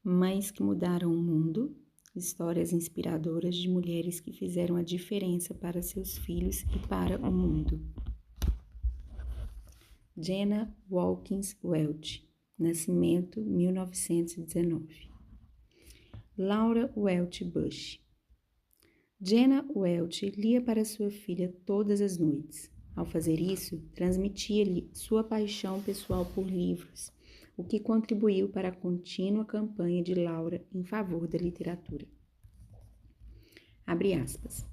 Mães que mudaram o mundo, histórias inspiradoras de mulheres que fizeram a diferença para seus filhos e para o mundo. Jenna Watkins Welch, nascimento 1919. Laura Welch Bush. Jenna Welch lia para sua filha todas as noites. Ao fazer isso, transmitia-lhe sua paixão pessoal por livros, o que contribuiu para a contínua campanha de Laura em favor da literatura. Abre aspas.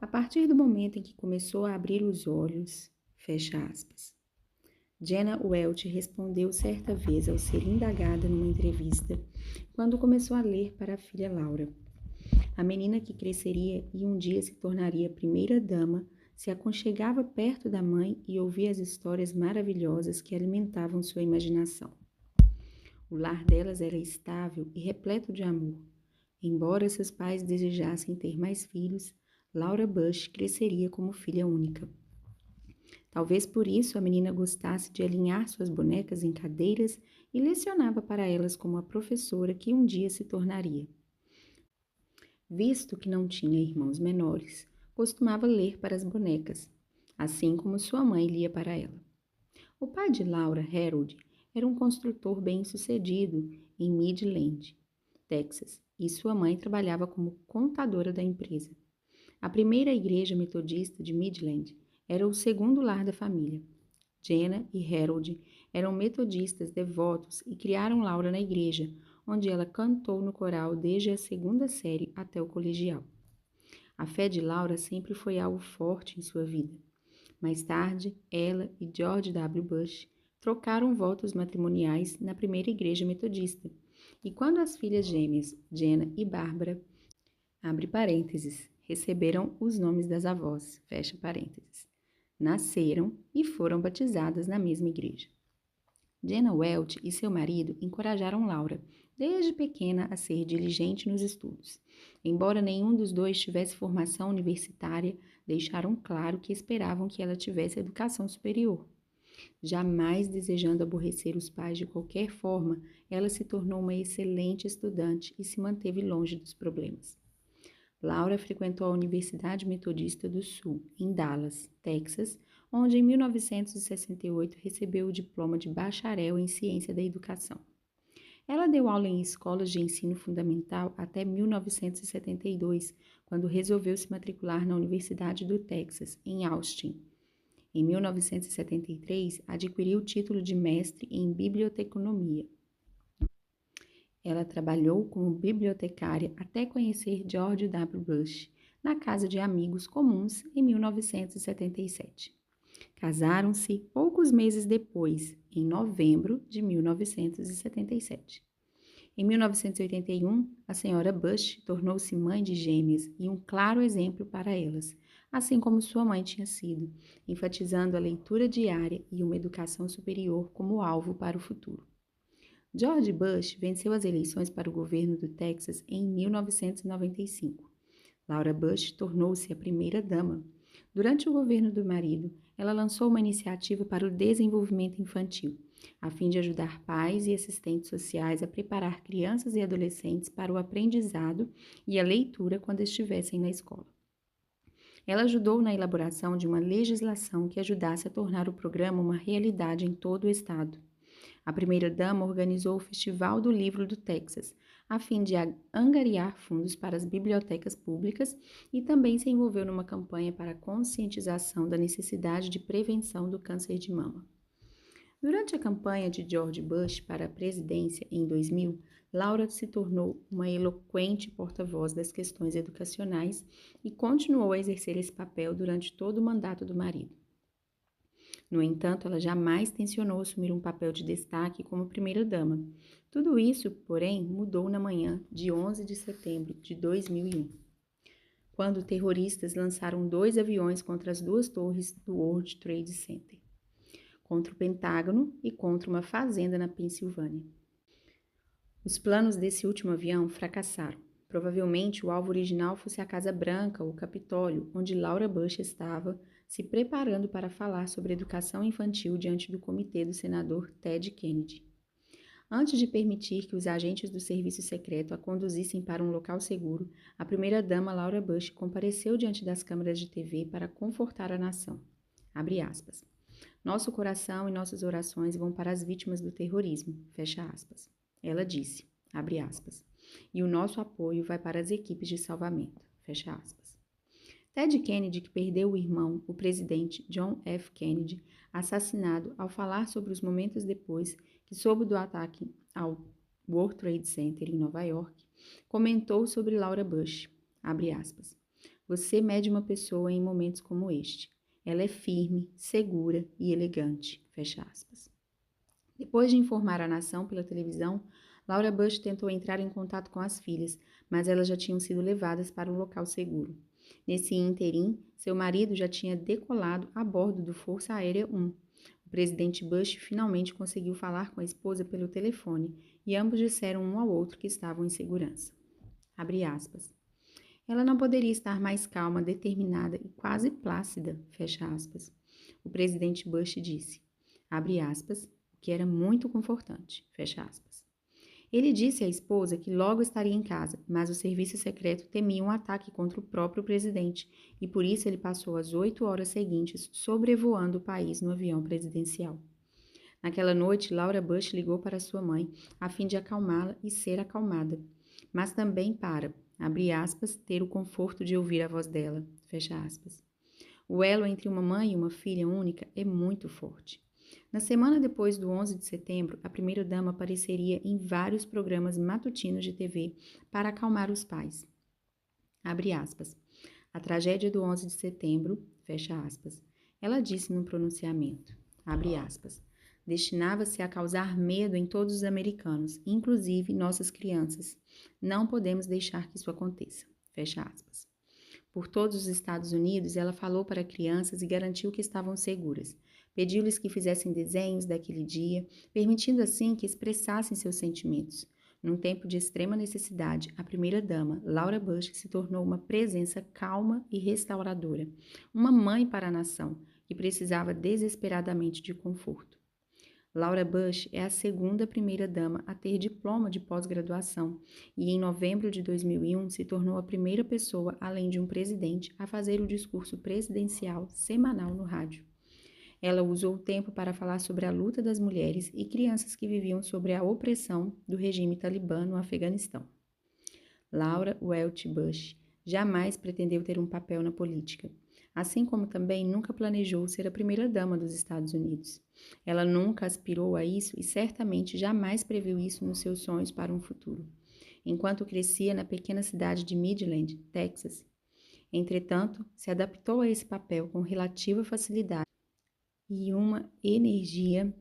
A partir do momento em que começou a abrir os olhos, fecha aspas. Jenna Welch respondeu certa vez ao ser indagada numa entrevista, quando começou a ler para a filha Laura. A menina que cresceria e um dia se tornaria primeira-dama se aconchegava perto da mãe e ouvia as histórias maravilhosas que alimentavam sua imaginação. O lar delas era estável e repleto de amor. Embora seus pais desejassem ter mais filhos, Laura Bush cresceria como filha única. Talvez por isso a menina gostasse de alinhar suas bonecas em cadeiras e lecionava para elas como a professora que um dia se tornaria. Visto que não tinha irmãos menores, costumava ler para as bonecas, assim como sua mãe lia para ela. O pai de Laura, Harold, era um construtor bem-sucedido em Midland, Texas, e sua mãe trabalhava como contadora da empresa. A primeira igreja metodista de Midland era o segundo lar da família. Jenna e Harold eram metodistas devotos e criaram Laura na igreja, onde ela cantou no coral desde a segunda série até o colegial. A fé de Laura sempre foi algo forte em sua vida. Mais tarde, ela e George W. Bush trocaram votos matrimoniais na primeira igreja metodista, e quando as filhas gêmeas, Jenna e Barbara, abre parênteses, receberam os nomes das avós, fecha parênteses, nasceram e foram batizadas na mesma igreja. Jenna Welch e seu marido encorajaram Laura, desde pequena, a ser diligente nos estudos. Embora nenhum dos dois tivesse formação universitária, deixaram claro que esperavam que ela tivesse educação superior. Jamais desejando aborrecer os pais de qualquer forma, ela se tornou uma excelente estudante e se manteve longe dos problemas. Laura frequentou a Universidade Metodista do Sul, em Dallas, Texas, onde em 1968 recebeu o diploma de bacharel em Ciência da Educação. Ela deu aula em escolas de ensino fundamental até 1972, quando resolveu se matricular na Universidade do Texas, em Austin. Em 1973, adquiriu o título de mestre em biblioteconomia. Ela trabalhou como bibliotecária até conhecer George W. Bush, na casa de amigos comuns, em 1977. Casaram-se poucos meses depois, em novembro de 1977. Em 1981, a senhora Bush tornou-se mãe de gêmeas e um claro exemplo para elas, assim como sua mãe tinha sido, enfatizando a leitura diária e uma educação superior como alvo para o futuro. George Bush venceu as eleições para o governo do Texas em 1995. Laura Bush tornou-se a primeira-dama. Durante o governo do marido, ela lançou uma iniciativa para o desenvolvimento infantil, a fim de ajudar pais e assistentes sociais a preparar crianças e adolescentes para o aprendizado e a leitura quando estivessem na escola. Ela ajudou na elaboração de uma legislação que ajudasse a tornar o programa uma realidade em todo o estado. A primeira-dama organizou o Festival do Livro do Texas, a fim de angariar fundos para as bibliotecas públicas e também se envolveu numa campanha para a conscientização da necessidade de prevenção do câncer de mama. Durante a campanha de George Bush para a presidência em 2000, Laura se tornou uma eloquente porta-voz das questões educacionais e continuou a exercer esse papel durante todo o mandato do marido. No entanto, ela jamais tencionou assumir um papel de destaque como primeira-dama. Tudo isso, porém, mudou na manhã de 11 de setembro de 2001, quando terroristas lançaram 2 aviões contra as 2 torres do World Trade Center, contra o Pentágono e contra uma fazenda na Pensilvânia. Os planos desse último avião fracassaram. Provavelmente o alvo original fosse a Casa Branca ou o Capitólio, onde Laura Bush estava se preparando para falar sobre educação infantil diante do comitê do senador Ted Kennedy. Antes de permitir que os agentes do serviço secreto a conduzissem para um local seguro, a primeira-dama Laura Bush compareceu diante das câmeras de TV para confortar a nação. Abre aspas. Nosso coração e nossas orações vão para as vítimas do terrorismo, fecha aspas. Ela disse, abre aspas, e o nosso apoio vai para as equipes de salvamento, fecha aspas. Ted Kennedy, que perdeu o irmão, o presidente John F. Kennedy, assassinado ao falar sobre os momentos depois que soube do ataque ao World Trade Center em Nova York, comentou sobre Laura Bush, abre aspas, você mede uma pessoa em momentos como este. Ela é firme, segura e elegante, fecha aspas. Depois de informar a nação pela televisão, Laura Bush tentou entrar em contato com as filhas, mas elas já tinham sido levadas para um local seguro. Nesse ínterim, seu marido já tinha decolado a bordo do Força Aérea 1. O presidente Bush finalmente conseguiu falar com a esposa pelo telefone e ambos disseram um ao outro que estavam em segurança. Abre aspas. Ela não poderia estar mais calma, determinada e quase plácida, fecha aspas. O presidente Bush disse, abre aspas, o que era muito confortante, fecha aspas. Ele disse à esposa que logo estaria em casa, mas o serviço secreto temia um ataque contra o próprio presidente e por isso ele passou as 8 horas seguintes sobrevoando o país no avião presidencial. Naquela noite, Laura Bush ligou para sua mãe a fim de acalmá-la e ser acalmada, mas também para, abre aspas, ter o conforto de ouvir a voz dela, fecha aspas. O elo entre uma mãe e uma filha única é muito forte. Na semana depois do 11 de setembro, a primeira-dama apareceria em vários programas matutinos de TV para acalmar os pais. Abre aspas. A tragédia do 11 de setembro, fecha aspas. Ela disse no pronunciamento, abre aspas, destinava-se a causar medo em todos os americanos, inclusive nossas crianças. Não podemos deixar que isso aconteça, fecha aspas. Por todos os Estados Unidos, ela falou para crianças e garantiu que estavam seguras. Pediu-lhes que fizessem desenhos daquele dia, permitindo assim que expressassem seus sentimentos. Num tempo de extrema necessidade, a primeira-dama, Laura Bush, se tornou uma presença calma e restauradora, uma mãe para a nação, que precisava desesperadamente de conforto. Laura Bush é a segunda primeira-dama a ter diploma de pós-graduação e, em novembro de 2001, se tornou a primeira pessoa, além de um presidente, a fazer o discurso presidencial semanal no rádio. Ela usou o tempo para falar sobre a luta das mulheres e crianças que viviam sob a opressão do regime talibã no Afeganistão. Laura Welch Bush jamais pretendeu ter um papel na política, assim como também nunca planejou ser a primeira-dama dos Estados Unidos. Ela nunca aspirou a isso e certamente jamais previu isso nos seus sonhos para um futuro, enquanto crescia na pequena cidade de Midland, Texas. Entretanto, se adaptou a esse papel com relativa facilidade e uma energia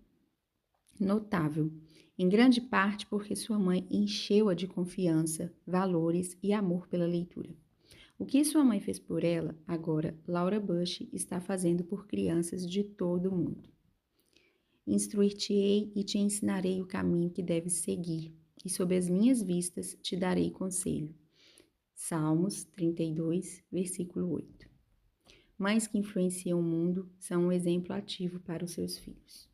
notável, em grande parte porque sua mãe encheu-a de confiança, valores e amor pela leitura. O que sua mãe fez por ela, agora Laura Bush está fazendo por crianças de todo o mundo. Instruir-te-ei e te ensinarei o caminho que deves seguir, e sob as minhas vistas te darei conselho. Salmos 32, versículo 8. Mães que influenciam o mundo são um exemplo ativo para os seus filhos.